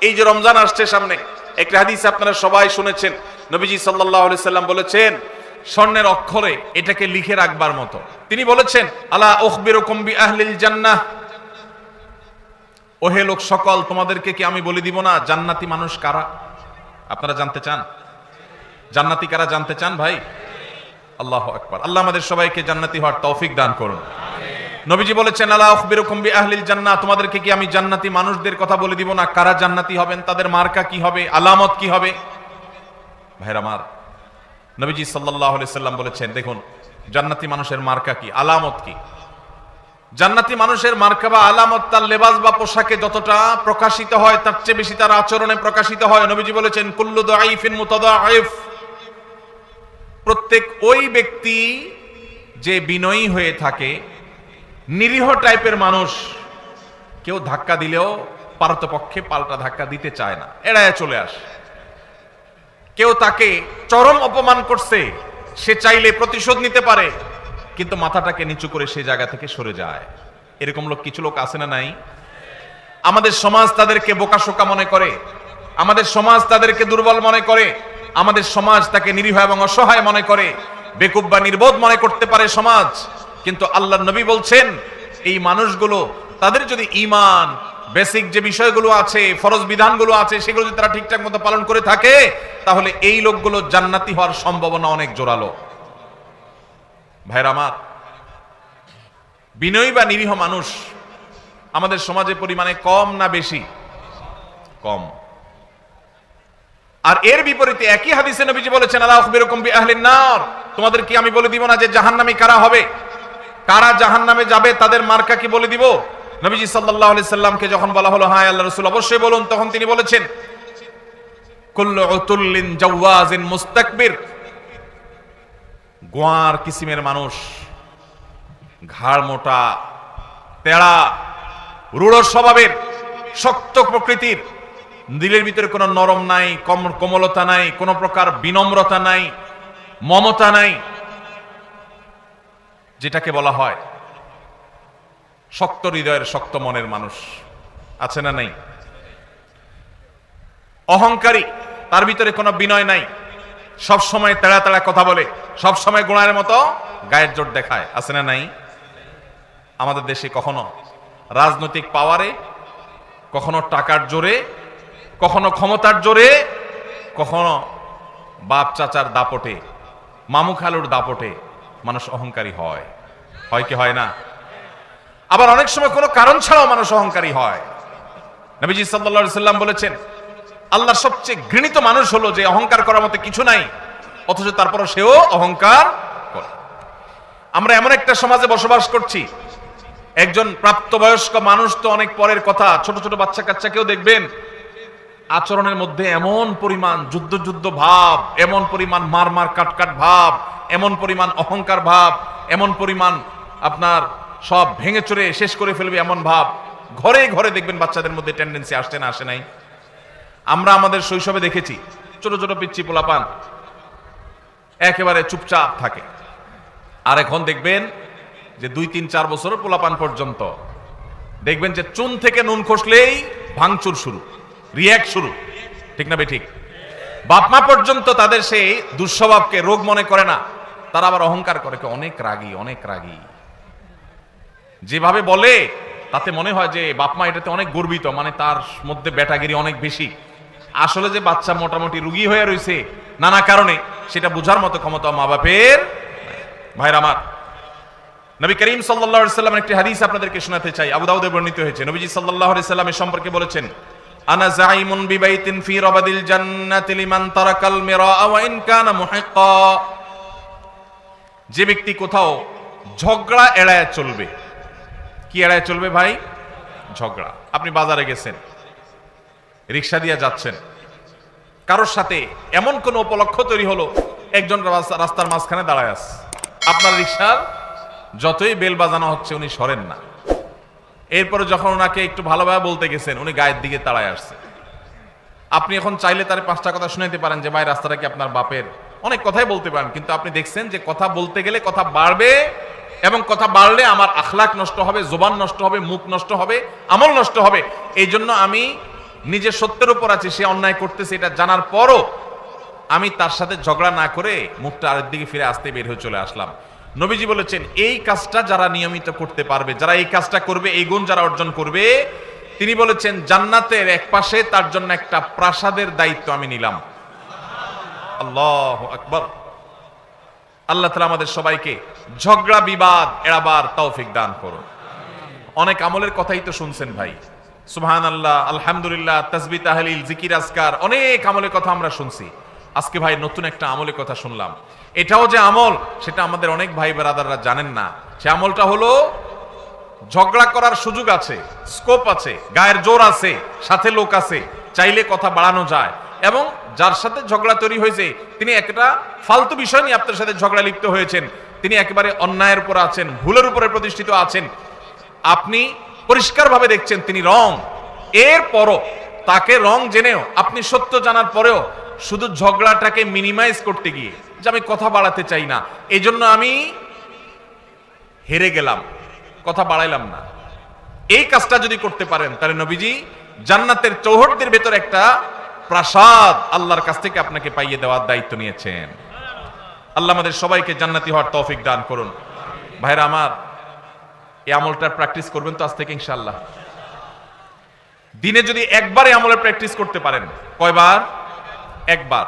এই যে রমজান আসছে সামনে, একটা হাদিস আপনারা সবাই শুনেছেন, নবীজি সাল্লাল্লাহু আলাইহি সাল্লাম বলেছেন স্বর্ণের অক্ষরে এটাকে লিখে রাখবার মতো। তিনি বলেছেন আলা উখবিরুকুম বিআহলিল জান্নাহ, ওহে লোক সকল, তোমাদেরকে কি আমি বলে দিব না জান্নাতি মানুষ কারা? আপনারা জানতে চান জান্নাতি কারা? জানতে চান ভাই? আল্লাহু আকবার। আল্লাহ আমাদের সবাইকে জান্নাতি হওয়ার তৌফিক দান করুন। নবীজি বলেছেন আলা উখবিরুকুম বিআহলিল জান্নাহ, তোমাদেরকে কি আমি জান্নাতি মানুষদের কথা বলে দিব না কারা জান্নাতি হবেন, তাদের মার্কা কি হবে, আলামত কি হবে? ভাইরা আমার, নবীজি সাল্লাল্লাহু আলাইহি সাল্লাম বলেছেন দেখুন জান্নাতি মানুষের মার্কা কি, আলামত কি। জান্নাতি মানুষের মার্কা বা আলামত তার লেবাস বা পোশাকে যতটা প্রকাশিত হয় তার চেয়ে বেশি তার আচরণে প্রকাশিত হয়। নবীজি বলেছেন কুল্লু দাঈফিন মুতাদাঈফ, প্রত্যেক ওই ব্যক্তি যে বিনয়ী হয়ে থাকে, নিরীহ টাইপের মানুষ, কেউ ধাক্কা দিলেও পারতপক্ষে পাল্টা ধাক্কা দিতে চায় না, এড়ায় চলে আসে। কেউ তাকে চরম অপমান করছে, সে চাইলে প্রতিশোধ নিতে পারে, কিন্তু মাথাটাকে নিচু করে সে জায়গা থেকে সরে যায়। এরকম লোক কিছু লোক আছে না নাই? আমাদের সমাজ তাদেরকে বোকাশোকা মনে করে, আমাদের সমাজ তাদেরকে দুর্বল মনে করে, আমাদের সমাজ তাকে নিরীহ এবং অসহায় মনে করে, বেকুব বা নির্বোধ মনে করতে পারে সমাজ। কিন্তু আল্লাহর নবী বলছেন এই মানুষগুলো, তাদের যদি ঈমান, বেসিক যে বিষয়গুলো আছে, ফরজ বিধানগুলো আছে, সেগুলো যদি তারা ঠিকঠাক মতো পালন করে থাকে, তাহলে এই লোকগুলো জান্নাতি হওয়ার সম্ভাবনা অনেক জোরালো। ভাইরা আমার, বিনয়ী বা নিরীহ মানুষ আমাদের সমাজে পরিমাণে কম না বেশি? কম। আর এর বিপরীতে একই হাদিসে নবীজি বলেছেন আলা উখবিরুকুম বিআহলিন নার, তোমাদের কি আমি বলে দিব না যে জাহান্নামী কারা হবে, কারা জাহান্নামে যাবে, তাদের মার্কা কি বলে দিব? নবীজি সাল্লাল্লাহু আলাইহি সাল্লামকে যখন বলা হলো হ্যাঁ আল্লাহর রাসূল অবশ্যই বলুন, তখন তিনি বলেছেন কুল্লু উতুল্লিন জাওয়াজিন মুস্তাকবির, গোয়ার কিসিমের মানুষ, ঘাড় মোটা, তেড়া, রূঢ় স্বভাবের, শক্ত প্রকৃতির, দিলের ভিতরে কোনো নরম নাই, কোমলতা নাই, কোনো প্রকার বিনম্রতা নাই, মমতা নাই, যেটাকে বলা হয় শক্ত হৃদয়ের শক্ত মনের মানুষ আছে না নাই? অহংকারী, তার ভিতরে কোনো বিনয় নাই, সব সময় তেড়া তেড়া কথা বলে, সব সময় গোড়ার মতো গায়ের জোর দেখায়, আছে না নাই? আমাদের দেশে কখনো রাজনৈতিক পাওয়ারে, কখনো টাকার জোরে, কখনো ক্ষমতার জোরে, কখনো বাপ চাচার দাপটে, মামু খালুর দাপটে মানুষ অহংকারী হয়, হয় কি হয় না? আবার অনেক সময় কোনো কারণ ছাড়াও মানুষ অহংকারী হয়। নবীজি সাল্লাল্লাহু আলাইহি সাল্লাম বলেছেন আল্লাহর সবচেয়ে ঘৃণিত মানুষ হলো যে অহংকার করার মতো কিছু নাই, অথচ তারপরও সেও অহংকার করে। আমরা এমন একটা সমাজে বসবাস করছি, একজন প্রাপ্তবয়স্ক মানুষ তো অনেক পরের কথা, ছোট ছোট বাচ্চা কাচ্চাকেও দেখবেন আচরণের মধ্যে এমন পরিমাণ যুদ্ধ যুদ্ধ ভাব, এমন পরিমাণ মার মার কাট কাট ভাব, এমন পরিমাণ অহংকার ভাব, এমন পরিমাণ আপনার সব ভেঙে চুরে শেষ করে ফেলবে এমন ভাব। ঘরে ঘরে দেখবেন বাচ্চাদের মধ্যে টেন্ডেন্সি আসছে না, আসে নাই? আমরা আমাদের শৈশবে দেখেছি ছোট ছোট পিচ্চি পোলাপান একেবারে চুপচাপ থাকে, আর এখন দেখবেন যে 2-3-4 বছর পোলাপান পর্যন্ত দেখবেন যে চুন থেকে নুন খসলেই ভাঙচুর শুরু, রিয়াক্ট শুরু, ঠিক না বেঠিক? বাপ মা পর্যন্ত তাদের সেই দুঃস্বভাবকে রোগ মনে করে না, তারা আবার অহংকার করে, অনেক রাগী, অনেক রাগী, যেভাবে বলে তাতে মনে হয় যে বাপ মা এটাতে অনেক গর্বিত, মানে তার মধ্যে ব্যাটাগিরি অনেক বেশি। আসলে যে বাচ্চা মোটামুটি রুগী হয়ে রয়েছে নানা কারণে, সেটা বোঝার মতো ক্ষমতা মা বাপের। ভাইরা আমার, নবী করিম সাল্লাল্লাহু আলাইহি সাল্লামের একটি হাদিস আপনাদেরকে শোনাতে চাই, আবু দাউদে বর্ণিত হয়েছে। নবীজি সাল্লাল্লাহু আলাইহি সাল্লামের সম্পর্কে বলেছেন আনা যাইমুন বিবাইতিন ফি রাবাদিল জান্নাতি লিমান তারাকাল মিরা ওয়া ইন কানা মুহিক্কা, যে ব্যক্তি কোথাও ঝগড়া এড়ায় চলবে। কি এড়ায় চলবে ভাই? ঝগড়া। আপনি বাজারে গেছেন, রিকশা দিয়ে যাচ্ছেন, কারোর সাথে এমন কোন উপলক্ষ তৈরি হলো, একজন রাস্তার মাঝখানে দাঁড়ায় আছে, আপনার রিকশার যতই বেল বাজানো হচ্ছে উনি সরেন না। এরপরে যখন ওনাকে একটু ভালোভাবে বলতে গেছেন, উনি গায়ের দিকে তাড়ায় আসছে। আপনি এখন চাইলে তার 5টা কথা শুনাইতে পারেন যে ভাই রাস্তাটা কি আপনার বাপের, অনেক কথাই বলতে পারেন, কিন্তু আপনি দেখছেন যে কথা বলতে গেলে কথা বাড়বে, এবং কথা বাড়লে আমার আখলাক নষ্ট হবে, জবান নষ্ট হবে, মুখ নষ্ট হবে, আমল নষ্ট হবে। এই জন্য আমি নিজে সত্যের উপর আছে, সে অন্যায় করতেছে এটা জানার পরও আমি তার সাথে ঝগড়া না করে মুখটা আরেক দিকে ফিরে আসতে বের হয়ে চলে আসলাম। নবীজি বলেছেন এই কাজটা যারা নিয়মিত করতে পারবে, যারা এই কাজটা করবে, এই গুণ যারা অর্জন করবে, তিনি বলেছেন জান্নাতের এক পাশে তার জন্য একটা প্রাসাদের দায়িত্ব আমি নিলাম। আল্লাহু আকবার। আল্লাহ তাআলা আমাদের সবাইকে ঝগড়া বিবাদ এড়াবার তৌফিক দান করুন। অনেক আমলের কথাই তো শুনছেন ভাই, সুবহানাল্লাহ, আলহামদুলিল্লাহ, তাসবিহ, তাহলিল, জিকির, আজকার, অনেক আমলের কথা আমরা শুনছি। আজকে ভাই নতুন একটা আমলের কথা শুনলাম। এটাও যে আমল সেটা আমাদের অনেক ভাই ব্রাদাররা জানেন না। সে আমলটা হলো ঝগড়া করার সুযোগ আছে, স্কোপ আছে, গায়ের জোর আছে, সাথে লোক আছে, চাইলে কথা বাড়ানো যায়, এবং যার সাথে ঝগড়া তৈরি হয়েছে তিনি একটা ফালতু বিষয় নিয়ে আপনার সাথে ঝগড়া লিপ্ত হয়েছেন, তিনি একেবারে অন্যায়ের উপর আছেন, ভুলের উপরে প্রতিষ্ঠিত আছেন, আপনি পরিষ্কারভাবে দেখছেন তিনি রং, এরপরও তাকে রং জেনেও আপনি সত্য জানার পরেও শুধু ঝগড়াটাকে মিনিমাইজ করতে গিয়ে যে আমি কথা বাড়াতে চাই না, এই জন্য আমি হেরে গেলাম, কথা বাড়াইলাম না, এই কাজটা যদি করতে পারেন তাহলে নবীজি জান্নাতের চৌহদ্দির ভেতর একটা প্রাসাদ আল্লাহর কাছ থেকে আপনাকে পাইয়ে দেওয়ার দায়িত্ব নিয়েছেন। আল্লাহ আমাদের সবাইকে জান্নাতি হওয়ার তৌফিক দান করুন। ভাইরা আমার, এই আমলটা প্র্যাকটিস করবেন তো আজ থেকে ইনশাআল্লাহ। দিনে যদি একবার এই আমলের প্র্যাকটিস করতে পারেন, কয়বার? একবার।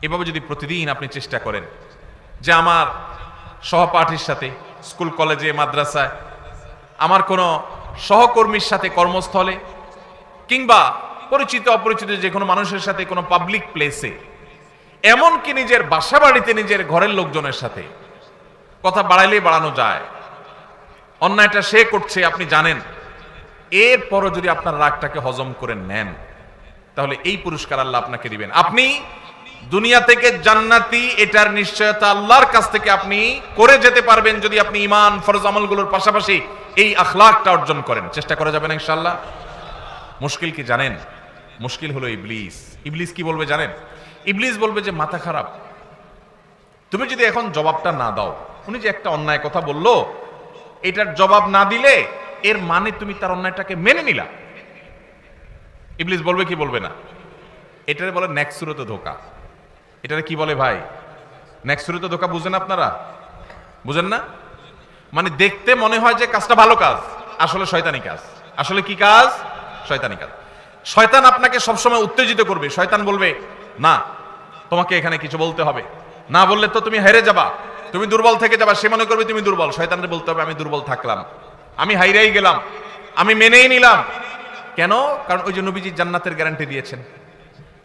এভাবে যদি প্রতিদিন আপনি চেষ্টা করেন যে আমার সহপাঠীর সাথে স্কুল কলেজে মাদ্রাসায়, আমার কোনো সহকর্মীর সাথে কর্মস্থলে, কিংবা পরিচিত অপরিচিত যে কোনো মানুষের সাথে কোনো পাবলিক প্লেসে, এমনকি নিজের বাসা বাড়িতে নিজের ঘরের লোকজনের সাথে কথা বাড়াইলেই বাড়ানো যায়, অন্যায়টা সে করছে আপনি জানেন, এরপরও যদি আপনার রাগটাকে হজম করে নেন তাহলে এই পুরস্কার আল্লাহ আপনাকে দিবেন। আপনি দুনিয়া থেকে জান্নাতি, এটার নিশ্চয়তা আল্লাহর কাছ থেকে আপনি করে যেতে পারবেন যদি আপনি ঈমান ফরজ আমলগুলোর পাশাপাশি এই আখলাকটা অর্জন করেন। চেষ্টা করা যাবে না ইনশাআল্লাহ? মুশকিল কি জানেন? মুশকিল হলো ইবলিস। ইবলিস কি বলবে জানেন? ইবলিস বলবে যে মাথা খারাপ, তুমি যদি এখন জবাবটা না দাও, উনি যে একটা অন্যায় কথা বললো এটার জবাব না দিলে এর মানে তুমি তার অন্যায়টাকে মেনে নিলা। ইবলিস বলবে কি বলবে না? এটারে বলে নেক্সুরত ধোকা। এটারে কি বলে ভাই? নেক্সুরত ধোকা। বুঝেন আপনারা? বুঝেন না? মানে দেখতে মনে হয় যে কাজটা ভালো কাজ, আসলে শয়তানি কাজ। আসলে কি কাজ? শয়তানি কাজ। শয়তান আপনাকে সবসময় উত্তেজিত করবে। শয়তান বলবে না, তোমাকে এখানে কিছু বলতে হবে, না বললে তো তুমি হেরে যাবা, তুমি দুর্বল থেকে যাবা, সে মনে করবে তুমি দুর্বল। শয়তানকে বলতে হবে আমি দুর্বল থাকলাম, আমি হাইরাই গেলাম, আমি মেনেই নিলাম। কেন? কারণ ওই যে নবীজি জান্নাতের গ্যারান্টি দিয়েছেন।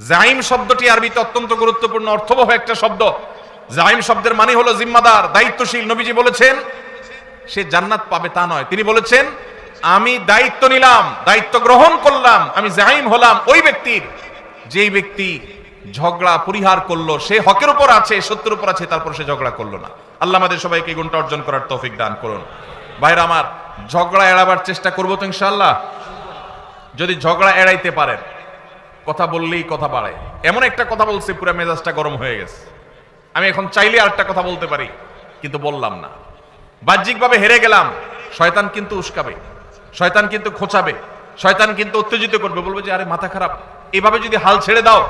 জাইম শব্দটি আরবিতে অত্যন্ত গুরুত্বপূর্ণ অর্থবহ একটা শব্দ। জাইম শব্দের মানে হলো জিম্মাদার, দায়িত্বশীল। নবীজি বলেছেন সে জান্নাত পাবে তা নয়, তিনি বলেছেন আমি দায়িত্ব নিলাম, দায়িত্ব গ্রহণ করলাম, আমি জাইম হলাম ওই ব্যক্তির যেই ব্যক্তি ঝগড়া পরিহার করলো, সে হকের উপর আছে, সত্যের উপর আছে, তারপর সে ঝগড়া করলো না। আল্লাহ আমাদের সবাইকে এই গুণটা অর্জন করার তৌফিক দান করুন। ভাইরা আমার, ঝগড়া এড়াবার চেষ্টা করবো তো ইনশাআল্লাহ। যদি ঝগড়া এড়াইতে পারেন, কথা বললেই কথা বাড়ে, এমন একটা কথা বলছে পুরো মেজাজটা গরম হয়ে গেছে, আমি এখন চাইলে আরেকটা কথা বলতে পারি কিন্তু বললাম না, বাহ্যিকভাবে হেরে গেলাম, শয়তান কিন্তু উস্কাবে, শয়তান কিন্তু খোঁচাবে, শয়তান কিন্তু উত্তেজিত করবে, বলবে যে আরে মাথা খারাপ, এভাবে যদি হাল ছেড়ে দাও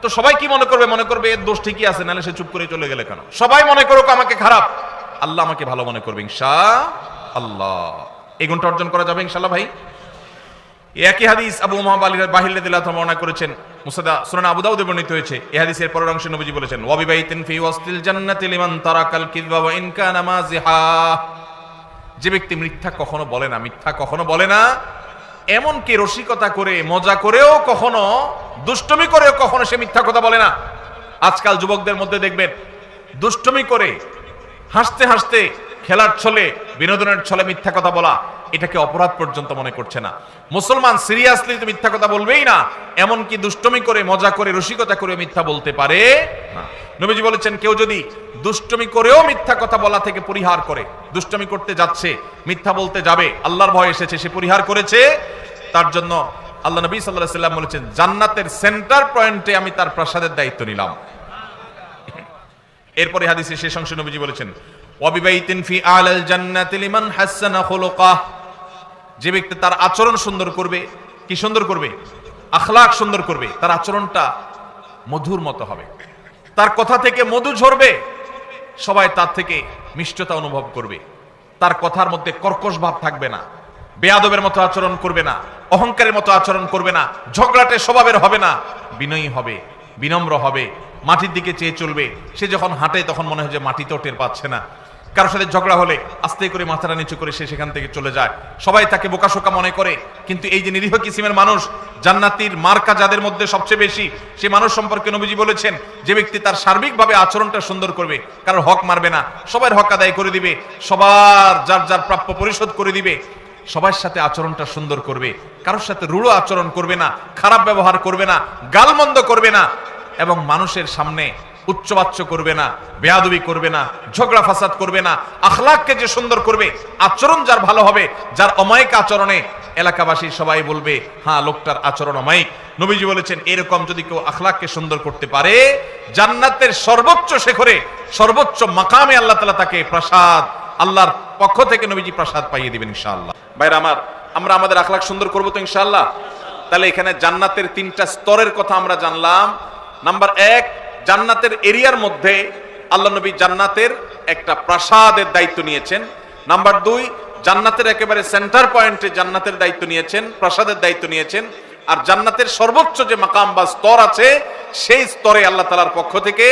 তো সবাই কি মনে করবে? মনে করবে এর দোষ ঠিকই আছে, নাহলে সে চুপ করে চলে গেলে কেন? সবাই মনে করুক আমাকে খারাপ, আল্লাহ আমাকে ভালো মনে করবে ইনশাআল্লাহ। এই গুণটা অর্জন করা যাবে ইনশাআল্লাহ ভাই। একই হাদিস আবু উমামা বাহির রাদিয়াল্লাহু তাআলা বর্ণনা করেছেন, মুসনাদ সুনান আবু দাউদে বর্ণিত হয়েছে। এই হাদিসের পরের অংশে নবীজি বলেছেন ওয়া বিবাইতিন ফি ওয়াসতিল জান্নাতি লিমান তারাকাল কিযবা ওয়া ইন কানা মাযিহা। যে ব্যক্তি মিথ্যা কখনো বলে না, মিথ্যা কখনো বলে না, এমনকি রসিকতা করে মজা করেও কখনো, দুষ্টমি করেও কখনো সে মিথ্যা কথা বলে না। আজকাল যুবকদের মধ্যে দেখবেন দুষ্টমি করে হাসতে হাসতে, খেলার ছলে, বিনোদনের ছলে মিথ্যা কথা বলা, এটাকে অপরাধ পর্যন্ত মনে করছে না। মুসলমান সিরিয়াসলি তো মিথ্যা কথা বলবেই না, এমনকি দুষ্টমি করে মজা করে রসিকতা করে মিথ্যা বলতে পারে না। নবীজি বলেছেন কেউ যদি দুষ্টমি করেও মিথ্যা কথা বলা থেকে পরিহার করে, দুষ্টমি করতে যাচ্ছে, মিথ্যা বলতে যাবে, আল্লাহর ভয় এসেছে, সে পরিহার করেছে, তার জন্য আল্লাহ নবী সাল্লাল্লাহু আলাইহি ওয়াসাল্লাম বলেছেন জান্নাতের সেন্টার পয়েন্টে আমি তার প্রাসাদের দায়িত্ব নিলাম। এরপরে হাদিসের শেষ অংশে নবীজি বলেছেন ওয়া বিবাইতিন ফি আলাল জান্নাতি লিমান হাসানা খুলুকাহ। যে ব্যক্তি তার আচরণ সুন্দর করবে কি সুন্দর করবে? আখলাক সুন্দর করবে, তার আচরণটা মধুর মতো হবে, তার কথা থেকে মধু ঝরবে, সবাই তার থেকে মিষ্টতা অনুভব করবে, তার কথার মধ্যে কর্কশ ভাব থাকবে না, বেয়াদবের মতো আচরণ করবে না, অহংকারের মতো আচরণ করবে না, ঝগড়াটে স্বভাবের হবে না, বিনয়ী হবে, বিনম্র হবে, মাটির দিকে চেয়ে চলবে। সে যখন হাঁটে তখন মনে হয় যে মাটিতেও টের পাচ্ছে না। কারোর সাথে ঝগড়া হলে আস্তে করে মাথাটা নিচু করে সে সেখান থেকে চলে যায়, সবাই তাকে বোকাশোকা মনে করে। কিন্তু এই যে নিরীহ কিসিমের মানুষ, জান্নাতীর মার্কা যাদের মধ্যে সবচেয়ে বেশি, সে মানুষ সম্পর্কে নবীজি বলেছেন যে ব্যক্তি তার সার্বিকভাবে আচরণটা সুন্দর করবে, কারোর হক মারবে না, সবার হক আদায় করে দিবে, সবার যার যার প্রাপ্য পরিশোধ করে দিবে, সবার সাথে আচরণটা সুন্দর করবে, কারোর সাথে রূঢ় আচরণ করবে না, খারাপ ব্যবহার করবে না, গালমন্দ করবে না, এবং মানুষের সামনে উচ্চবাচ্য করবে না, বেয়াদবি করবে না, ঝগড়া ফাসাদ করবে না। আখলাককে যে সুন্দর করবে, আচরণ যার ভালো হবে, যার অমায়িক আচরণে এলাকাবাসী সবাই বলবে হ্যাঁ লোকটার আচরণ অমায়িক। নবীজি বলেছেন এরকম যদি কেউ আখলাককে সুন্দর করতে পারে, জান্নাতের সর্বোচ্চ শিখরে, সর্বোচ্চ মাকামে আল্লাহ তাআলা তাকে প্রসাদ, আল্লাহর পক্ষ থেকে নবীজি প্রসাদ পাইয়ে দিবেন ইনশাআল্লাহ। ভাইরা আমার, আমরা আমাদের আখলাক সুন্দর করব তো ইনশাআল্লাহ। তাহলে এখানে জান্নাতের 3টা স্তরের কথা আমরা জানলাম। নাম্বার 1, জান্নাতের এরিয়ার মধ্যে আল্লাহ নবী জান্নাতের একটা প্রাসাদের দায়িত্ব নিয়েছেন। নাম্বার 2, জান্নাতের একেবারে সেন্টার পয়েন্টে জান্নাতের দায়িত্ব নিয়েছেন, প্রাসাদের দায়িত্ব নিয়েছেন। আর জান্নাতের সর্বোচ্চ যে মাকাম বা স্তর আছে, সেই স্তরে আল্লাহ তাআলার পক্ষ থেকে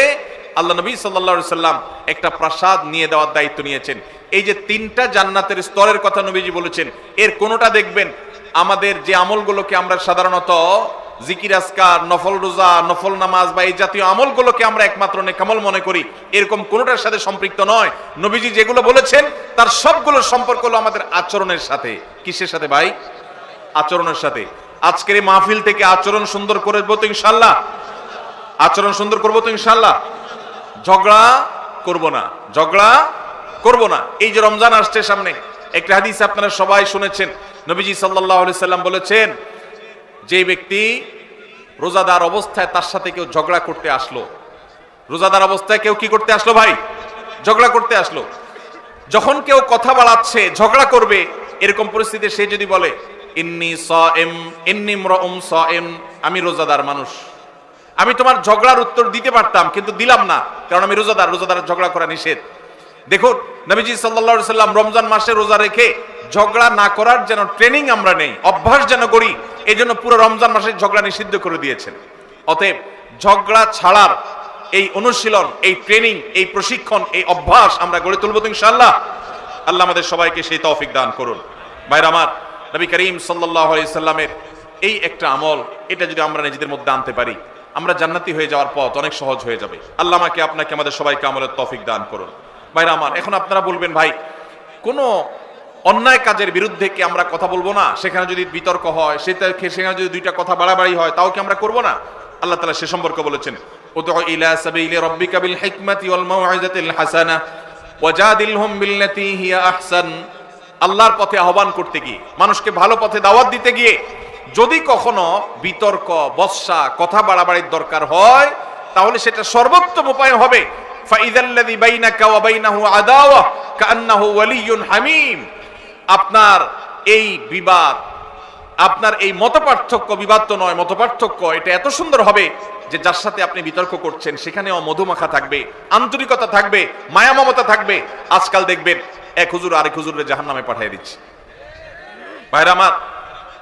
আল্লাহ নবী সাল্লাল্লাহু আলাইহি সাল্লাম একটা প্রাসাদ নিয়ে দেওয়ার দায়িত্ব নিয়েছেন। এই যে 3টা জান্নাতের স্তরের কথা নবীজি বলেছেন, এর কোনোটা দেখবেন আমাদের যে আমলগুলোকে আমরা সাধারণত জিকির আজকার, নফল রোজা, নফল নামাজ বা এই জাতীয় আমলগুলোকে আমরা একমাত্র নেকামল মনে করি, এরকম কোনোটার সাথে সম্পৃক্ত নয়। নবীজি যেগুলো বলেছেন তার সবগুলোর সম্পর্ক হলো আমাদের আচরণের সাথে। কিসের সাথে ভাই? আচরণের সাথে। আজকের এই মাহফিল থেকে আচরণ সুন্দর করবো তো ইনশাআল্লাহ, আচরণ সুন্দর করবো তো ইনশাআল্লাহ। ঝগড়া করব না, ঝগড়া করব না। এই যে রমজান আসছে সামনে, একটা হাদিস আপনারা সবাই শুনেছেন, নবীজি সাল্লাল্লাহু আলাইহি সাল্লাম বলেছেন যে ব্যক্তি রোজাদার অবস্থায় তার সাথে কেউ ঝগড়া করতে আসলো, রোজাদার অবস্থায় কেউ কি করতে আসলো ভাই? ঝগড়া করতে আসলো। যখন কেউ কথা বাড়াচ্ছে, ঝগড়া করবে, এরকম পরিস্থিতিতে সে যদি বলে ইন্নী সাইম, ইন্নী ইমরাউম সাইম, আমি রোজাদার মানুষ, আমি তোমার ঝগড়ার উত্তর দিতে পারতাম কিন্তু দিলাম না, কারণ আমি রোজাদার, রোজাদার ঝগড়া করা নিষেধ। দেখুন নবীজি সাল্লাল্লাহু আলাইহি সাল্লাম রমজান মাসে রোজা রেখে ঝগড়া না করার যেন ট্রেনিং আমরা নেই, অভ্যাস যেন করি, এই জন্য পুরো রমজান মাসে ঝগড়া নিষিদ্ধ করে দিয়েছেন। অতএব ঝগড়া ছাড়ার এই অনুশীলন, এই ট্রেনিং, এই প্রশিক্ষণ, এই অভ্যাস আমরা গড়ে তুলবো তো ইনশাআল্লাহ। আল্লাহ আমাদের সবাইকে সেই তৌফিক দান করুন। ভাইরা আমার, নবী করিম সাল্লাল্লাহু আলাইহি সাল্লামের এই একটা আমল, এটা যদি আমরা নিজেদের মধ্যে আনতে পারি, আমরা জান্নাতি হয়ে যাওয়ার পথ অনেক সহজ হয়ে যাবে। আল্লাহ আমাকে, আপনাকে, আমাদের সবাইকে আমলের তৌফিক দান করুন। ভাইরা আমার, এখন আপনারা বলবেন ভাই কোনো অন্যায় কাজের বিরুদ্ধে কি আমরা কথা বলবো না? সেখানে যদি বিতর্ক হয়, সেখানে যদি 2টা কথা বাড়াবাড়ি হয়, তাও কি আমরা করবো না? আল্লাহ তাআলা সে সম্পর্কে বলেছেন উদউ ইলা সাবিলি রাব্বিকা বিল হিকমাতি ওয়াল মাউইযাতিল হাসানা ওয়াজাদিলহুম বিল্লাতী হিয়া আহসান। আল্লাহর পথে আহ্বান করতে গিয়ে, মানুষকে ভালো পথে দাওয়াত দিতে গিয়ে যদি কখনো বিতর্ক, বৎসা, কথা বাড়াবাড়ির দরকার হয়, তাহলে সেটা সর্বোত্তম উপায় হবে ফাইযাল্লাযী বাইনাকা ওয়া বাইনাহু আদাওয়া কাআন্নাহু ওয়ালিয়্যুন হামীম। আপনার এই বিবাদ, আপনার এই মতপার্থক্য, বিবাদ তো নয়, মতপার্থক্য, এটা এত সুন্দর হবে যে যার সাথে আপনি বিতর্ক করছেন সেখানেও মধুমাখা থাকবে, আন্তরিকতা থাকবে, মায়া মমতা থাকবে। আজকাল দেখবেন এক হুজুর আরেক হুজুরে জাহান্নামে পাঠিয়ে দিচ্ছে। ভাইরা আমার,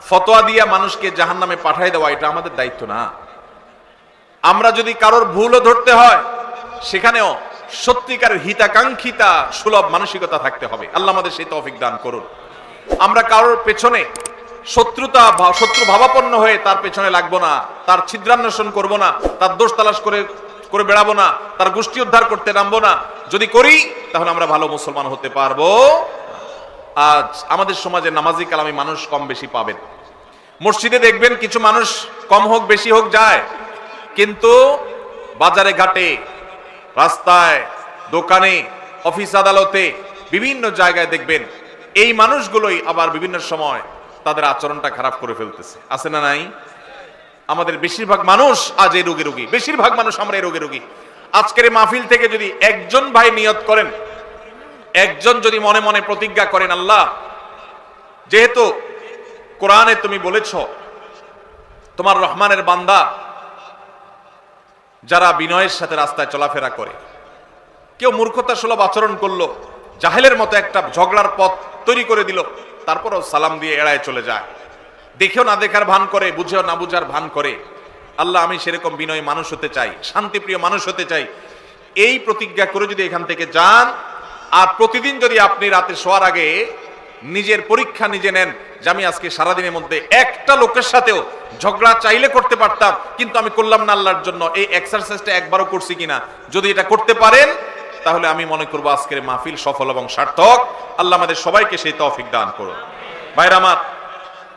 ফতোয়া দিয়া মানুষকে জাহান্নামে পাঠিয়ে দেওয়া এটা আমাদের দায়িত্ব না। আমরা যদি কারোর ভুলও ধরতে হয়, সেখানেও সত্যিকারের হিতাকাঙ্ক্ষিতা সুলভ মানসিকতা থাকতে হবে। আল্লাহ আমাদের সেই তৌফিক দান করুন। আমরা কারোর পেছনে শত্রু ভাবাপন্ন হয়ে তার পেছনে লাগবো না, তার ছিদ্রান্বেষণ করব না, তার দোষ তালাশ করে বেড়াবো না, তার গোষ্ঠী উদ্ধার করতে নামবো না। যদি করি তাহলে আমরা ভালো মুসলমান হতে পারবো। আজ আমাদের সমাজে নামাজি কালামি মানুষ কম বেশি পাবেন। মসজিদে দেখবেন কিছু মানুষ কম হোক বেশি হোক যায়, কিন্তু বাজারে ঘাটে, রাস্তায়, দোকানে, অফিস আদালতে, বিভিন্ন জায়গায় দেখবেন এই মানুষগুলোই আবার বিভিন্ন সময় তাদের আচরণটা খারাপ করে ফেলতেছে। আছে না নাই? আমাদের বেশিরভাগ মানুষ আজ এই রোগে রোগী, বেশিরভাগ মানুষ আমরা এই রোগে রোগী। আজকের এই মাহফিল থেকে যদি একজন ভাই নিয়ত করেন, একজন যদি মনে মনে প্রতিজ্ঞা করেন, আল্লাহ যেহেতু কোরআনে তুমি বলেছ তোমার রহমানের বান্দা যারা বিনয়ের সাথে রাস্তায় চলাফেরা করে, কেউ মূর্খতা সুলভ আচরণ করলো, জাহেলের মতো একটা ঝগড়ার পথ তৈরি করে দিল, তারপরও সালাম দিয়ে এড়ায় চলে যায়, দেখেও না দেখার ভান করে, বুঝেও না বুঝার ভান করে। আল্লাহ, আমি সেরকম বিনয়ী মানুষ হতে চাই, শান্তিপ্রিয় মানুষ হতে চাই। এই প্রতিজ্ঞা করে যদি এখান থেকে যান, আর প্রতিদিন যদি আপনি রাতে শোয়ার আগে নিজের পরীক্ষা নিজে নেন যে আমি আজকে সারাদিনের মধ্যে একটা লোকের সাথেও ঝগড়া চাইলে করতে পারতাম, কিন্তু আমি করলাম না আল্লাহর জন্য, এই এক্সারসাইজটা একবারও করছি কিনা, যদি এটা করতে পারেন তাহলে আমি মনে করবো আজকের মাহফিল সফল এবং সার্থক। আল্লাহ আমাদের সবাইকে সেই তৌফিক দান করুন। ভাইরা আমার,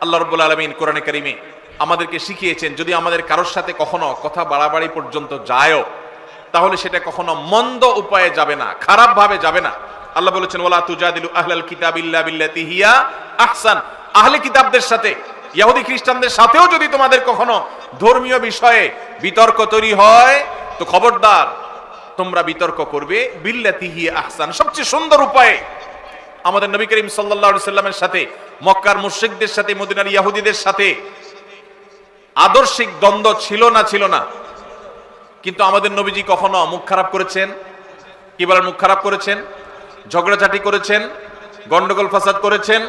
আল্লাহ রাব্বুল আলামিন কোরআনে কারিমে আমাদেরকে শিখিয়েছেন, যদি আমাদের কারোর সাথে কখনো কথা বাড়াবাড়ি পর্যন্ত যায়ও, তাহলে সেটা কখনো মন্দ উপায়ে যাবে না, খারাপ ভাবে যাবে না। আল্লাহ বলেছেন, ওয়ালা তুজাদিলু আহলাল কিতাবি ইল্লা বিল্লাতি হিয়া আহসান। আহলে কিতাবদের সাথে, ইহুদি খ্রিস্টানদের সাথেও যদি তোমাদের কখনো ধর্মীয় বিষয়ে বিতর্ক তৈরি হয়, তো খবরদার তোমরা বিতর্ক করবে বিল্লাতি হিয়া আহসান, সবচেয়ে সুন্দর উপায়ে। আমাদের নবী করিম সাল্লাল্লাহু আলাইহি সাল্লামের সাথে মক্কার মুশরিকদের সাথে মদিনার ইহুদিদের সাথে আদর্শিক দ্বন্দ্ব ছিল না, কিন্তু আমাদের নবীজি কখনো মুখ খারাপ করেছেন? কি বলেন, মুখ খারাপ করেছেন? ঝগড়াঝাটি করেছেন? গন্ডগোল ফাসাদ করেছেন?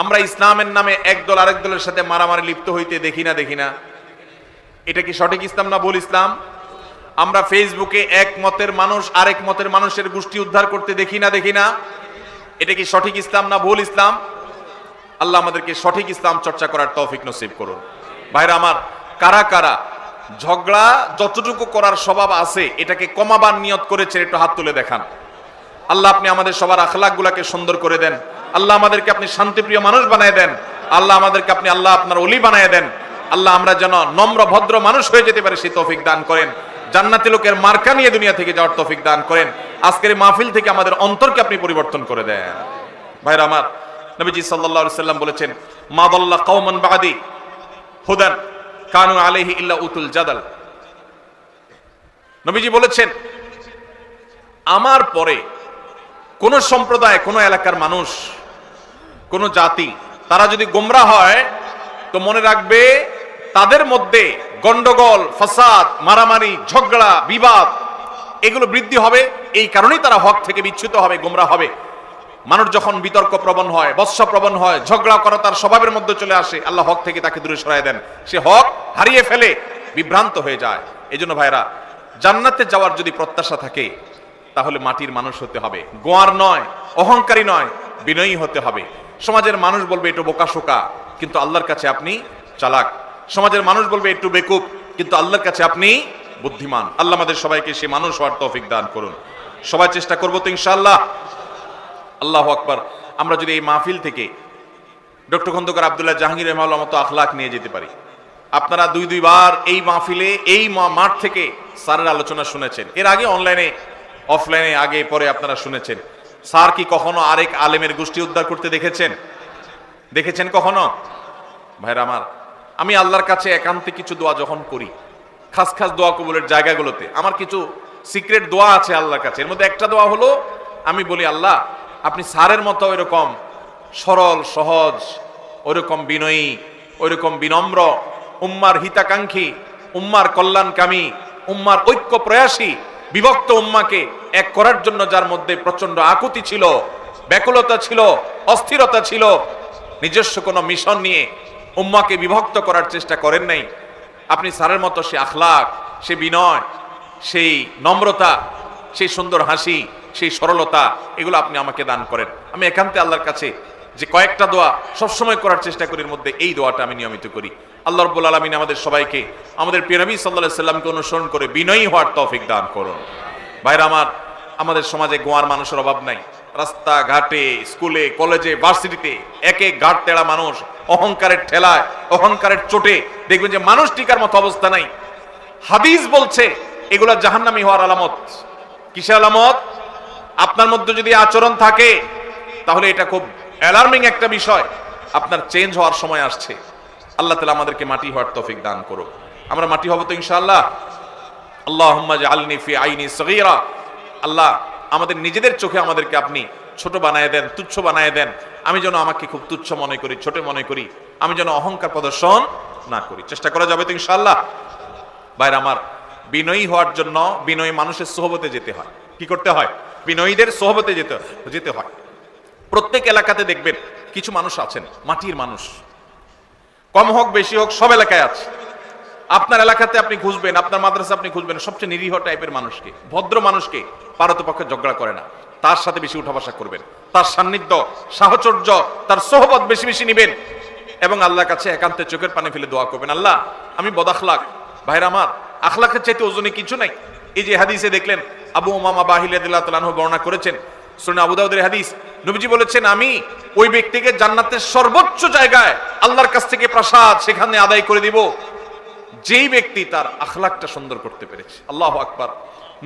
আমরা ইসলামের নামে একদল আরেক দলের সাথে মারামারি লিপ্ত হইতে দেখি না? এটা কি সঠিক ইসলাম না ভুল ইসলাম? আমরা ফেসবুকে এক মতের মানুষ আরেক মতের মানুষের গোষ্ঠী উদ্ধার করতে দেখি না? এটা কি সঠিক ইসলাম না ভুল ইসলাম? আল্লাহ আমাদেরকে সঠিক ইসলাম চর্চা করার তৌফিক নসিব করুন। ভাইরা আমার, কারা কারা ঝগড়া যতটুকু করার স্বভাব আছে এটাকে কমাবার নিয়ত করেছেন, একটু হাত তুলে দেখান। আল্লাহ, আপনি আমাদের সবার আখলাকগুলোকে সুন্দর করে দেন। আল্লাহ, আমাদেরকে আপনি শান্তিপ্রিয় মানুষ বানায় দেন। আল্লাহ, আমাদেরকে আপনি আল্লাহ আপনার ওলি বানায় দেন। আল্লাহ, আমরা যেন নম্র ভদ্র মানুষ হয়ে যেতে পারি সেই তৌফিক দান করেন। জান্নাতি লোকের মার্কা নিয়ে দুনিয়া থেকে যাওয়ার তৌফিক দান করেন। আজকের এই মাহফিল থেকে আমাদের অন্তরকে আপনি পরিবর্তন করে দেন। ভাইরা আমার, নবীজি সাল্লাল্লাহু আলাইহি সাল্লাম বলেছেন, মা দাল্লা কওমান বাদি হুদান কানু আলাইহি ইল্লা উতুল জাদাল। নবীজি বলেছেন, আমার পরে কোন সম্প্রদায়, কোন এলাকার মানুষ, কোন জাতি, তারা যদি গোমরাহ হয় তো মনে রাখবে তাদের মধ্যে গন্ডগোল, ফাসাদ, মারামারি, ঝগড়া, বিবাদ এগুলো বৃদ্ধি হবে। এই কারণেই তারা হক থেকে বিচ্যুত হবে, গোমরাহ হবে। মানুষ যখন বিতর্ক প্রবণ হয়, বৎসা প্রবণ হয়, ঝগড়া করা তার স্বভাবের মধ্যে চলে আসে, আল্লাহ হক থেকে তাকে দূরে সরায় দেন। সে হক হারিয়ে ফেলে, বিভ্রান্ত হয়ে যায়। এই জন্য ভাইরা, জান্নাতে যাওয়ার যদি প্রত্যাশা থাকে তাহলে মাটির মানুষ হতে হবে, গোয়ার নয়, অহংকারী নয়, বিনয়ী হতে হবে। সমাজের মানুষ বলবে একটু বোকাশোকা, কিন্তু আল্লাহর কাছে আপনি চালাক। সমাজের মানুষ বলবে একটু বেকুব, কিন্তু আল্লাহর কাছে আপনি বুদ্ধিমান। আল্লাহ আমাদের সবাইকে সে মানুষ হওয়ার তৌফিক দান করুন। সবাই চেষ্টা করবো তো ইনশাআল্লাহ। আল্লাহু আকবার। আমরা যদি এই মাহফিল থেকে ডক্টর খন্দকার আব্দুল্লাহ জাহাঙ্গীর রহমাতুল্লাহ মতো আখলাক নিয়ে যেতে পারি। আপনারা দুইবার এই মাহফিলে, এই মাঠ থেকে স্যারের আলোচনা শুনেছেন, এর আগে অনলাইনে অফলাইনে আগে পরে আপনারা শুনেছেন। স্যার কি কখনো আরেক আলেমের গোষ্ঠী উদ্ধার করতে দেখেছেন কখনো? ভাইরা আমার, আমি আল্লাহর কাছে একান্তে কিছু দোয়া যখন করি, খাস দোয়া কবুলের জায়গাগুলোতে আমার কিছু সিক্রেট দোয়া আছে আল্লাহর কাছে। এর মধ্যে একটা দোয়া হলো, আমি বলি, আল্লাহ আপনি স্যারের মতো ওইরকম সরল সহজ, ওইরকম বিনয়ী, ওইরকম বিনম্র, উম্মার হিতাকাঙ্ক্ষী, উম্মার কল্যাণকামী, উম্মার ঐক্য প্রয়াসী, বিভক্ত উম্মাকে এক করার জন্য যার মধ্যে প্রচন্ড আকুতি ছিল, ব্যাকুলতা ছিল, অস্থিরতা ছিল, নিজস্ব কোনো মিশন নিয়ে উম্মাকে বিভক্ত করার চেষ্টা করেন নাই। আপনি স্যারের মতো সে আখলাক, সে বিনয়, সেই নম্রতা, সেই সুন্দর হাসি, সেই সরলতা, এগুলো আপনি আমাকে দান করেন। আমি একান্তে আল্লাহর কাছে যে কয়েকটা দোয়া সবসময় করার চেষ্টা করি, এর মধ্যে এই দোয়াটা আমি নিয়মিত করি। আল্লাহ রাব্বুল আলামিন আমাদের সবাইকে আমাদের প্রিয় নবী সাল্লাল্লাহু আলাইহি সাল্লামকে অনুসরণ করে বিনয়ী হওয়ার তৌফিক দান করুন। ভাইরা আমার, আমাদের সমাজে গোয়ার মানুষের অভাব নাই। রাস্তা ঘাটে, স্কুলে, কলেজে, ভার্সিটিতে এক ঘাট তেড়া মানুষ, অহংকারের ঠেলায়, অহংকারের চোটে দেখবেন যে মানুষ টিকার মতো অবস্থা নাই। হাদিস বলছে এগুলা জাহান্নামী হওয়ার আলামত। কিসের আলামত? আপনার মধ্যে যদি আচরণ থাকে তাহলে এটা খুব অ্যালার্মিং একটা বিষয়, আপনার চেঞ্জ হওয়ার সময় আসছে। আল্লাহ তাআলা আমাদেরকে মাটি হওয়ার তৌফিক দান করুন। আমরা মাটি হব তো ইনশাআল্লাহ। আল্লাহুম্মা জাআলনি ফি আইনি সগীরা। আল্লাহ, আমাদের নিজেদের চোখে আমাদেরকে আপনি ছোট বানায় দেন, তুচ্ছ বানায় দেন। আমি যেন আমাকে খুব তুচ্ছ মনে করি, ছোট মনে করি। আমি যেন অহংকার প্রদর্শন না করি। চেষ্টা করা যাবে তো ইনশাআল্লাহ? ভাইরা আমার, বিনয়ী হওয়ার জন্য বিনয়ী মানুষের সোহবতে যেতে হয়। কি করতে হয়? বিনয়ীদের সোহবতে যেতে হয়। প্রত্যেক এলাকাতে দেখবেন কিছু মানুষ আছেন, মাটির মানুষ, কম হোক বেশি হোক সব এলাকায় আছে। আপনার এলাকাতে আপনি খুঁজবেন, আপনার মাদ্রাসা আপনি খুঁজবেন, সবচেয়ে নিরীহ টাইপের মানুষকে, ভদ্র মানুষকে, পারতপক্ষে ঝগড়া করে না, তার সাথে বেশি উঠা বসা করবেন, তার সান্নিধ্য, সাহচর্য, তার সোহবত বেশি বেশি নিবেন এবং আল্লাহর কাছে একান্তে চোখের পানি ফেলে দোয়া করবেন, আল্লাহ আমি বদাখলাক। ভাইরা আমার, আখলাকের চাইতে ওজনে কিছু নাই। এই যে হাদিসে দেখলেন আবু উমামা বাহিল রাদিয়াল্লাহু তাআলা আনহু বর্ণনা করেছেন, সুনান আবু দাউদের হাদিস, নবীজি বলেছেন আমি ওই ব্যক্তিকে জান্নাতের সর্বোচ্চ জায়গায় আল্লাহর কাছ থেকে প্রসাদ সেখানে আদায় করে দিব যেই ব্যক্তি তার আখলাকটা সুন্দর করতে পেরেছে। আল্লাহু আকবার।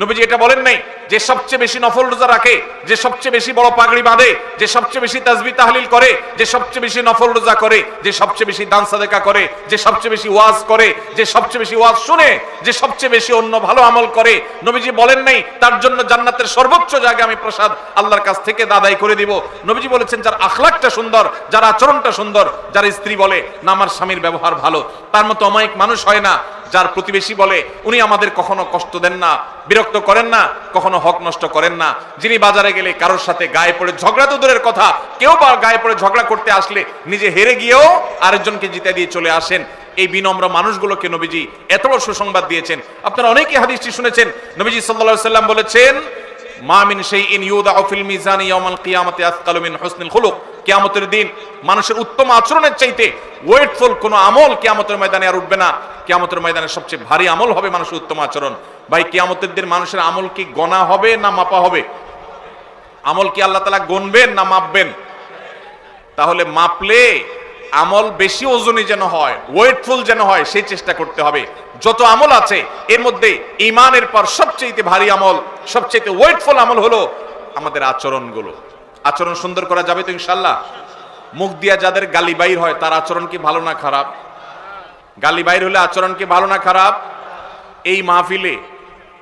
নবীজি এটা বলেন নাই যে সবচেয়ে বেশি নফল রোজা রাখে, যে সবচেয়ে বেশি বড় পাগড়ি বাঁধে, যে সবচেয়ে বেশি তাসবিহ তাহলিল করে, যে সবচেয়ে বেশি নফল রোজা করে, যে সবচেয়ে বেশি দান সাদেকা করে, যে সবচেয়ে বেশি ওয়াজ করে, যে সবচেয়ে বেশি ওয়াজ শুনে, যে সবচেয়ে বেশি অন্য ভালো আমল করে। নবীজি বলেন নাই তার জন্য জান্নাতের সর্বোচ্চ জায়গা আমি প্রসাদ আল্লাহর কাছ থেকে আদায় করে দিব। নবীজি বলেছেন যার আখলাকটা সুন্দর, যার আচরণটা সুন্দর, যার স্ত্রী বলে না আমার স্বামীর ব্যবহার ভালো, তার মতো অমায়িক মানুষ হয় না। যার প্রতিবেশী বলে উনি আমাদের কখনো কষ্ট দেন না, বিরক্ত করেন না, কখনো হক নষ্ট করেন না, যিনি বাজারে গেলে কারোর সাথে গায়ে পড়ে ঝগড়া তো দূরের কথা, কেউ বা গায়ে পড়ে ঝগড়া করতে আসলে নিজে হেরে গিয়েও আরেকজনকে জিতে দিয়ে চলে আসেন, এই বিনম্র মানুষগুলোকে নবীজি এত বড় সুসংবাদ দিয়েছেন। আপনারা অনেকেই হাদিসটি শুনেছেন, নবীজি সাল্লাল্লাহু আলাইহি সাল্লাম বলেছেন মা মিন শাইইন ইউদাউ ফিল মিজানি ইয়াউমাল কিয়ামাতি আসকালু মিন হুসনিল খুলুক। কিয়ামতের দিন মানুষের উত্তম আচরণের চাইতে ওয়েটফুল কোন আমল কিয়ামতের ময়দানে আর উঠবে না। কিয়ামতের ময়দানে সবচেয়ে ভারী আমল হবে মানুষের উত্তম আচরণ। ভাই, কিয়ামতের দিন মানুষের আমল কি গণা হবে না মাপা হবে? আমল কি আল্লাহ তাআলা গণবেন না মাপবেন? তাহলে মাপলে আমল বেশি ওজনী যেন হয়, ওয়েটফুল যেন হয়, সেই চেষ্টা করতে হবে। যত আমল আছে এর মধ্যে ঈমানের পর সবচেয়ে ভারী আমল, সবচেয়ে ওয়েটফুল আমল হলো আমাদের আচরণগুলো। আচরণ সুন্দর করা যাবে তো ইনশাআল্লাহ? মুখ দিয়া যাদের গালি বাইর হয় তার আচরণ কি ভালো না খারাপ? গালি বাইর হলে আচরণ কি ভালো না খারাপ? এই মাহফিলে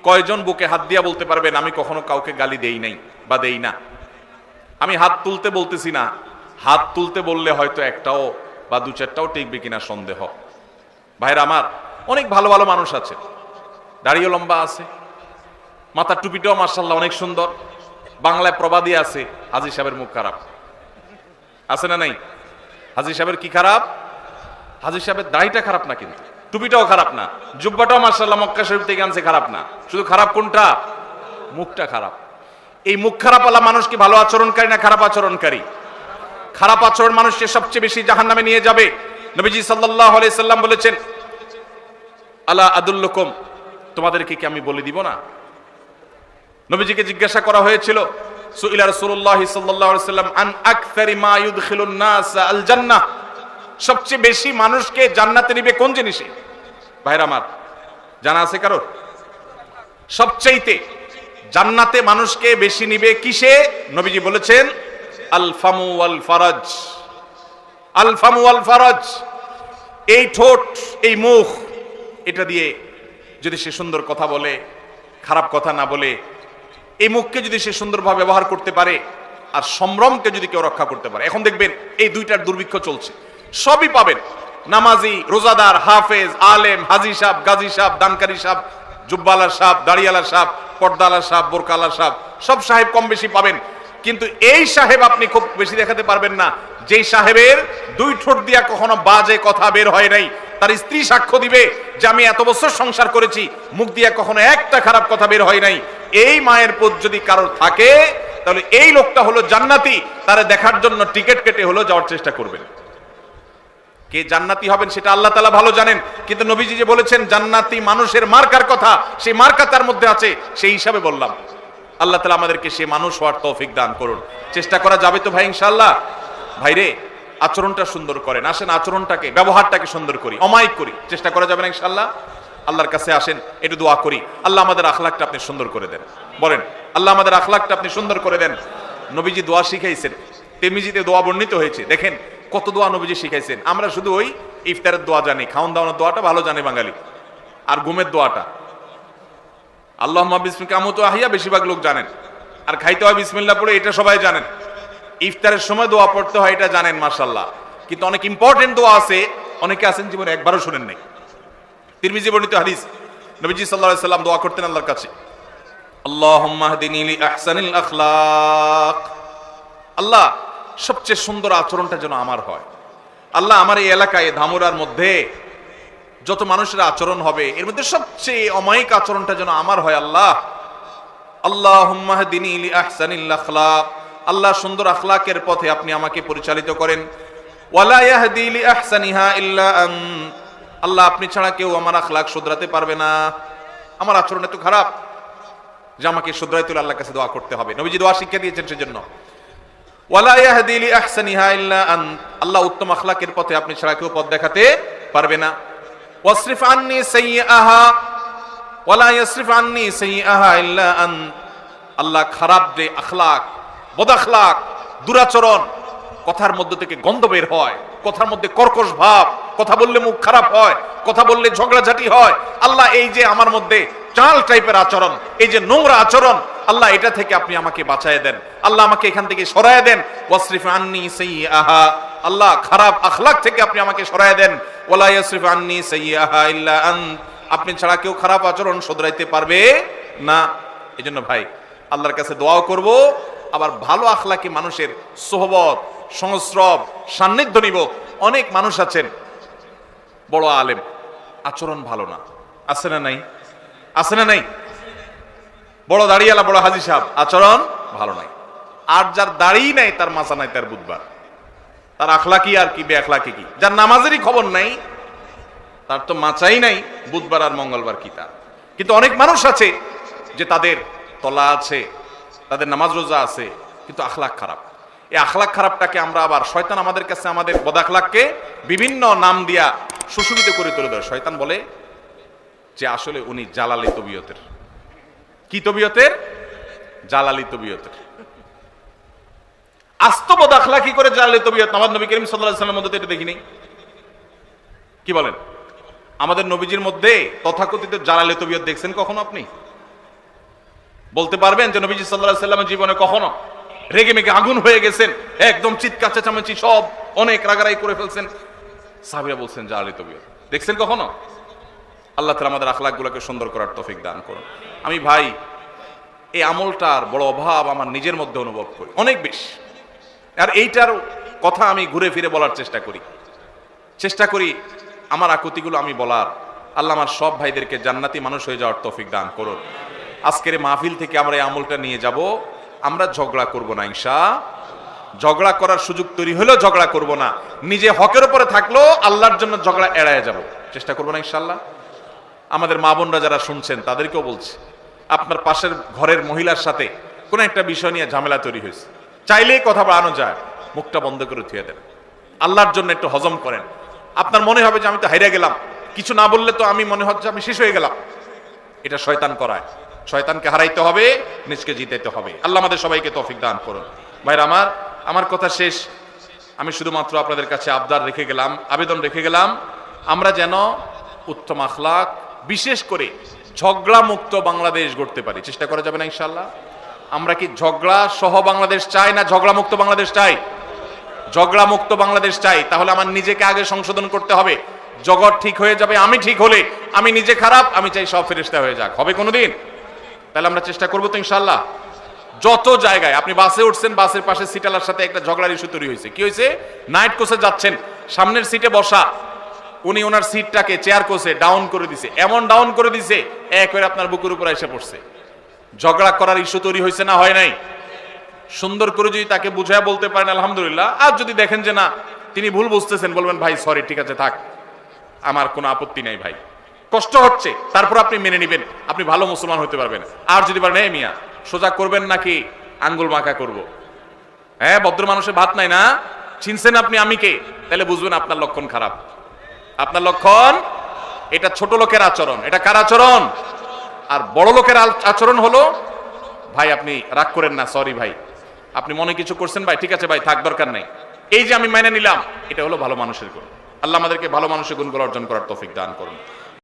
কয়জন বুকে হাত দিয়া বলতে পারবেন আমি কখনো কাউকে গালি দেই নাই বা দেই না? আমি হাত তুলতে বলতেছি না, হাত তুলতে বললে হয়তো একটাও বা দু চারটাও টিকবে কিনা সন্দেহ। ভাইরা আমার, অনেক ভালো ভালো মানুষ আছে, দাড়িও লম্বা আছে, মাথার টুপিটাও মাশাআল্লাহ অনেক সুন্দর। বাংলায় প্রবাদী আছে হাজী সাহেবের মুখ খারাপ, আছে না নাই? হাজী সাহেবের কি খারাপ? হাজী সাহেবের দাড়িটা খারাপ না, কিন্তু টুপিটাও খারাপ না, জুব্বাটাও মাশাআল্লাহ মক্কা শরীফ থেকে আনছে, খারাপ না। শুধু খারাপ কোনটা? মুখটা খারাপ। এই মুখ খারাপ আলা মানুষ কি ভালো আচরণকারী না খারাপ আচরণকারী? খারাপ আচরণ মানুষকে সবচেয়ে বেশি জাহান্নামে নিয়ে যাবে। নবীজি সাল্লাল্লাহু আলাইহি সাল্লাম বলেছেন আলা আদুল্লুকুম, তোমাদেরকে কি আমি বলে দিব না? নবীজিকে জিজ্ঞাসা করা হয়েছিল সুইলা রাসূলুল্লাহ সাল্লাল্লাহু আলাইহি সাল্লাম আন আকসারি মা ইউদখিলুন নাস আল জান্নাহ, সবচেয়ে বেশি মানুষকে জান্নাতে নিবে কোন জিনিসে? ভাইরা আমার, জানা আছে কারোর? সবচাইতে জান্নাতে মানুষকে বেশি নিবে কিসে? নবীজি বলেছেন আল ফামু ওয়াল ফারাজ। আল ফামু ওয়াল ফারাজ, এই ঠোঁট, এই মুখ, এটা দিয়ে যদি সে সুন্দর কথা বলে, খারাপ কথা না বলে, এই মুখকে যদি সে সুন্দরভাবে ব্যবহার করতে পারে, আর সম্ভ্রমকে যদি কেউ রক্ষা করতে পারে। এখন দেখবেন এই দুইটার দুর্ভিক্ষ চলছে, সবই পাবেন, নামাজি, রোজাদার, হাফেজ, আলেম, হাজি সাহেব, গাজী সাহেব, দানকারী সাহেব, জুব্বালা সাহেব, দাড়িয়ালা সাহেব, পর্দালা সাহেব, বোরকালা সাহেব, সব সাহেব কম বেশি পাবেন। কিন্তু এই সাহেব আপনি খুব বেশি দেখাতে পারবেন না যেই সাহেবের দুই ঠোঁট দিয়া কখনো বাজে কথা বের হয় নাই। তার স্ত্রী সাক্ষ্য দিবে যে আমি এত বছর সংসার করেছি, মুখ দিয়া কখনো একটা খারাপ কথা বের হয় নাই। এই মায়ের পুত যদি কারোর থাকে তাহলে এই লোকটা হলো জান্নাতি, তারে দেখার জন্য টিকিট কেটে হলো যাওয়ার চেষ্টা করবেন। কে জান্নাতি হবেন সেটা আল্লাহ তাআলা ভালো জানেন, কিন্তু নবীজি যে বলেছেন জান্নাতি মানুষের মার্কার কথা, সেই মার্কা তার মধ্যে আছে, সেই হিসাবে বললাম। আল্লাহ তাআলা আমাদেরকে সে মানুষ হওয়ার তৌফিক দান করুন। চেষ্টা করা যাবে তো ভাই ইনশাআল্লাহ? ভাইরে, আচরণটা সুন্দর করেন, আসেন আচরণটাকে, ব্যবহারটাকে সুন্দর করি, অমায়িক করি। চেষ্টা করা যাবে না ইনশাআল্লাহ? আল্লাহর কাছে আসেন, একটু দোয়া করি, আল্লাহ আমাদের আখলাকটা আপনি সুন্দর করে দেন। বলেন আল্লাহ আমাদের আখলাকটা আপনি সুন্দর করে দেন। নবীজি দোয়া শিখাইছেন, তিরমিজিতে দোয়া বর্ণিত হয়েছে, দেখেন কত দোয়া নবীজি শিখাইছেন। আমরা শুধু ওই ইফতারের দোয়া জানি, খাওয়ান দাওয়ানোর দোয়াটা ভালো জানে বাঙালি, আর ঘুমের দোয়াটা আল্লাহুম্মা বিসমিকা আমুতু আহিয়া বেশিরভাগ লোক জানেন, আর খাইতে হয় বিসমিল্লাহ পড়ে, এটা সবাই জানেন। ইফতারের সময় দোয়া পড়তে হয় এটা জানেন মাশাআল্লাহ, কিন্তু অনেক ইম্পর্টেন্ট দোয়া আছে অনেকে আছেন জীবনে একবারও শুনেন নাই। তিরমিজি বর্ণিত হাদিস, নবীজি সাল্লাল্লাহু আলাইহি সাল্লাম দোয়া করতেন আল্লাহর কাছে, আল্লাহুম্মা হদিনি লি আহসানিল আখলাক, আল্লাহ সবচেয়ে সুন্দর আচরণটা যেন আমার হয়। আল্লাহ আমার এই এলাকায় ধামুরার মধ্যে যত মানুষের আচরণ হবে এর মধ্যে সবচেয়ে অমায়িক আচরণটা যেন আমার হয়। আল্লাহ আল্লাহুম্মা হদিনি লি আহসানিল আখলাক, আল্লাহ সুন্দর আখলাকের পথে আপনি আমাকে পরিচালিত করেন। ওয়ালা ইয়াহদি লি আহসানিহা ইল্লা আন্ত, আল্লাহ আপনি ছাড়া কেউ আমার আখলাক শুধরাতে পারবে না। আমার আচরণ এত খারাপ যে আমাকে শুধরাইতে হলে আল্লাহর কাছে দোয়া করতে হবে। নবীজি দোয়া শিক্ষা দিয়েছেন সেজন্য। ওয়ালা ইয়াহদি লি আহসানিহা ইল্লা আন্ত, আল্লাহ উত্তম আখলাকের পথে আপনি ছাড়া কেউ পথ দেখাতে পারবে না। ওয়াসরিফ আন্নি সাইয়্যাহা ওয়ালা ইয়াসরিফ আন্নি সাইয়্যাহা ইল্লা আন্ত, আল্লাহ খারাপ যে আখলাক, বদ আখলাক, দুরাচরণ, কথার মধ্যে থেকে গন্ধ বের হয়, কথার মধ্যে কর্কশ ভাব, কথা বললে মুখ খারাপ হয়, কথা বললে ঝগড়াঝাটি হয়, আল্লাহ এই যে আমার মধ্যে চাল টাইপের আচরণ, এই যে নোংরা আচরণ, আল্লাহ এটা থেকে আপনি আমাকে বাঁচায় দেন, আল্লাহ আমাকে এখান থেকে সরায় দেন। ওয়াসরিফ আন্নি সাইয়্যাহা, আল্লাহ খারাপ আখলাক থেকে আপনি আমাকে সরায় দেন। ওয়ালা ইয়াসরিফ আন্নি সাইয়্যাহা ইল্লা আন্ত, আপনি ছাড়া কেউ খারাপ আচরণ শুধরাইতে পারবে না। এজন্য ভাই আল্লাহর কাছে দোয়াও করব, আবার ভালো আখলাকি মানুষের সোহবত, সংস্রব, সান্নিধ্য নিব। অনেক মানুষ আছেন বড় আলেম, আচরণ ভালো না, আছে না নাই? আছে না নাই? বড় দাড়িওয়ালা, বড় হাজী সাহেব, আচরণ ভালো নাই। আর যার দাড়ি নাই তার মাথা নাই, তার বুধবার, তার আখলাকি আর কি বে আখলাকি কি। যার নামাজেরই খবর নাই তার তো মাচাই নাই, বুধবার আর মঙ্গলবার কি তার। কিন্তু অনেক মানুষ আছে যে তাদের তলা আছে, তাদের নামাজ রোজা আছে, কিন্তু আখলাক খারাপ। এই আখলাক খারাপটাকে আমরা আবার, শয়তান আমাদের কাছে আমাদের বদাখলাককে বিভিন্ন নাম দিয়া সুশোভিত করে তুলে ধরে। শয়তান বলে যে আসলে উনি জালালি তবিয়তের। কি তবিয়তের? জালালি তবিয়তের। আস্ত বদাখলাকি করে জালালি তবিয়ত আমার নবী করিম সাল্লাল্লাহু আলাইহি ওয়াসাল্লামের মধ্যে এটা দেখিনি। কি বলেন? আমাদের নবীজির মধ্যে তথাকথিত জালালি তবিয়ত দেখছেন কখনো আপনি? বলতে পারবেন যে নবীজি সাল্লাল্লাহু আলাইহি ওয়াসাল্লামের জীবনে কখনো রেগে মেগে আগুন হয়ে গেছেন, একদম চিৎকার চেঁচামেচি সব অনেক রাগারাগি করে ফেলছেন? সাহাবীরা বলছেন জালালি তবিয়ত দেখছেন কখনো? আল্লাহ তাআলা আমাদের আখলাকগুলোকে সুন্দর করার তৌফিক দান করুন। আমি ভাই এই আমলটার বড় অভাব আমার নিজের মধ্যে অনুভব করি অনেক বেশি, আর এইটার কথা আমি ঘুরে ফিরে বলার চেষ্টা করি আমার আকুতিগুলো আমি বলার। আল্লাহ আমার সব ভাইদেরকে জান্নাতি মানুষ হয়ে যাওয়ার তৌফিক দান করুন। আজকের মাহফিল থেকে আমরা এই আমলটা নিয়ে যাব, আমরা ঝগড়া করব না ইনশাআল্লাহ। ঝগড়া করার সুযোগ তৈরি হলেও ঝগড়া করব না, নিজে হকের উপরে থাকলো আল্লাহর জন্য ঝগড়া এড়ায় যাব, চেষ্টা করব না ইনশাআল্লাহ। আমাদের মা বোনরা যারা শুনছেন তাদেরকেও বলছি, আপনার পাশের ঘরের মহিলার সাথে কোনো একটা বিষয় নিয়ে ঝামেলা তৈরি হয়েছে, চাইলেই কথা বাড়ানো যায়, মুখটা বন্ধ করে থুয়ে দেন, আল্লাহর জন্য একটু হজম করেন। আপনার মনে হবে যে আমি তো হাইরা গেলাম, কিছু না বললে তো আমি মনে হচ্ছে আমি শেষ হয়ে গেলাম। এটা শয়তান করায়। শয়তানকে হারাইতে হবে, নিজকে জিতাইতে হবে। আল্লাহ আমাদের সবাইকে তৌফিক দান করুন। ভাইরা আমার কথা শেষ। আমি শুধুমাত্র আপনাদের কাছে আবদার রেখে গেলাম, আবেদন রেখে গেলাম, আমরা যেন উত্তম আখলাক, বিশেষ করে ঝগড়া মুক্ত বাংলাদেশ গড়তে পারি। চেষ্টা করা যাবে না ইনশাআল্লাহ? আমরা কি ঝগড়া সহ বাংলাদেশ চাই না ঝগড়া মুক্ত বাংলাদেশ চাই? ঝগড়া মুক্ত বাংলাদেশ চাই। তাহলে আমার নিজেকে আগে সংশোধন করতে হবে। জগৎ ঠিক হয়ে যাবে আমি ঠিক হলে। আমি নিজে খারাপ, আমি চাই সব ফেরেশতা হয়ে যাক। হবে কোনোদিন? তাহলে আমরা চেষ্টা করবো তো ইনশাআল্লাহ। যত জায়গায় আপনি বাসে উঠছেন, বাসের পাশে সিটালার সাথে একটা ঝগড়ার ইস্যু তৈরি হয়েছে। কি হয়েছে? নাইট কোচে যাচ্ছেন, সামনের সিটে বসা উনি ওনার সিটটাকে চেয়ার কোচে ডাউন করে দিছে, এমন ডাউন করে দিছে একবারে আপনার বুকের উপর এসে পড়ছে। ঝগড়া করার ইস্যু তৈরি হয়েছে না হয় নাই? সুন্দর করে যদি তাকে বুঝায় বলতে পারেন আলহামদুলিল্লাহ, আর যদি দেখেন যে না তিনি ভুল বুঝতেছেন, বলবেন ভাই সরি, ঠিক আছে থাক, আমার কোনো আপত্তি নাই ভাই, কষ্ট হচ্ছে, তারপর আপনি মেনে নেবেন, আপনি ভালো মুসলমান হতে পারবেন। আর যদি বলেন এই মিয়া সোজা করবেন নাকি আঙ্গুল মাখা করব, হ্যাঁ ভদ্র মানুষের ভাত নাই না, চিনছেন আপনি আমি কে, তাহলে বুঝবেন আপনার লক্ষণ খারাপ। আপনার লক্ষণ, এটা ছোট লোকের আচরণ। এটা কার আচরণ? আর বড় লোকের আচরণ হলো ভাই আপনি রাগ করেন না, সরি ভাই, আপনি মনে কিছু করছেন ভাই, ঠিক আছে ভাই থাক, দরকার নাই, এই যে আমি মেনে নিলাম, এটা হলো ভালো মানুষের গুণ। আল্লাহ আমাদেরকে ভালো মানুষের গুণগুলো অর্জন করার তৌফিক দান করুন।